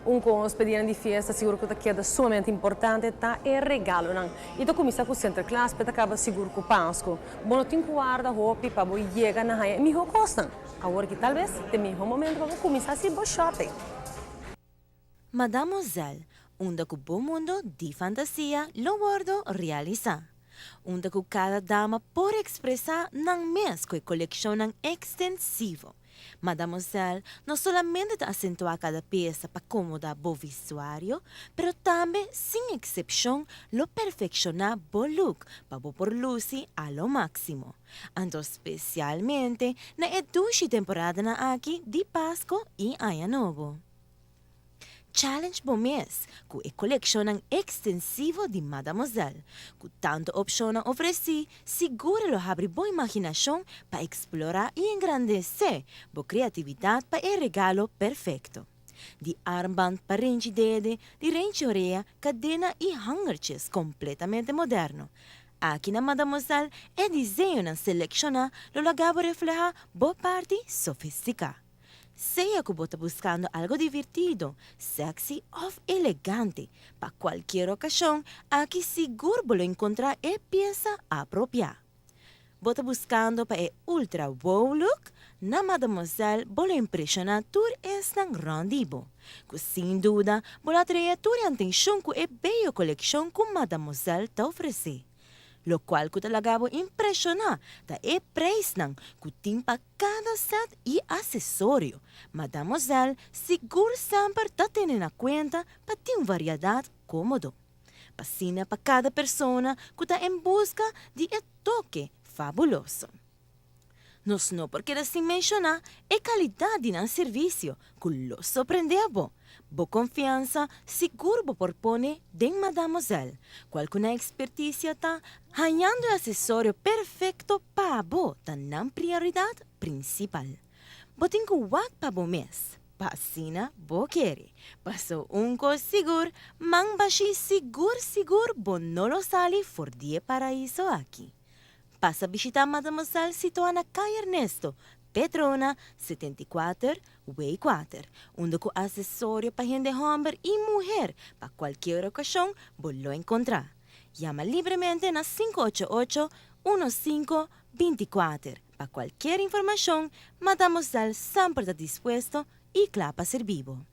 Um conspedire di festa sicuro che é sumamente importante tá é regalo não. E tu começa com o center class para acaba seguro com o Páscoa. Bom tem que guarda roupa para boi chega na raia me costa. Agora que talvez tem melhor momento para começar a se bo shopping. Mademoiselle, onde o bom mundo de fantasia lo bordo realiza. Onde cada dama pode expressar ng mes com coleção extensivo. Mademoiselle não somente acentua cada peça para acomodar o vestuário, pero também, sem exceção, lo perfecciona o look para por luci a lo máximo. Então, especialmente na eduche temporada na aqui de Páscoa e Ano Novo. Challenge bom mês, com a coleção extensivo de Mademoiselle, com tanta opção ofereci, seguro lo abre boa imaginação para explorar e engrandecer boa criatividade para o regalo perfeito. De armband para range dede, de range oreia, cadena e hangertjes completamente moderno. Aqui na Mademoiselle é desenho na selecionar lo lagabo refleja boa parte sofisticada. Seja que você buscando algo divertido, sexy ou elegante, para qualquer ocasião, aqui seguro você encontrar a peça apropriada. Você buscando para o ultra wow look, na Mademoiselle você impressiona tur esta rendido. Que sem dúvida, você atrai a tua atenção com a bela coleção que Mademoiselle te oferece. Lo qual que talaga mo impressiona da e preço nang kutimpa cada set e acessório. Mademoiselle, seguro sempre tá tendo na conta para ter uma variedade cômodo. Pasina para cada pessoa que está em busca de um toque fabuloso. Nós não porque assim mencionar a qualidade no serviço que lo surpreendeu. Boa confiança, seguro bo propone de Mademoiselle, qual com a expertise está ganhando o acessório perfeito para bo na prioridade principal. Bo tem que wag para bo mês, pasina bo quere, passo co seguro, mang bashi seguro bo não lo sali for die paraíso aqui. Passa visitar Mademoiselle situada na Calle Ernesto, Petrona 74, Way 4, onde com acessório para gente homem e mulher, para qualquer ocasião, lo encontrar. Llama livremente na 588-1524. Para qualquer informação, Mademoiselle sempre está disposto e clapa ser vivo.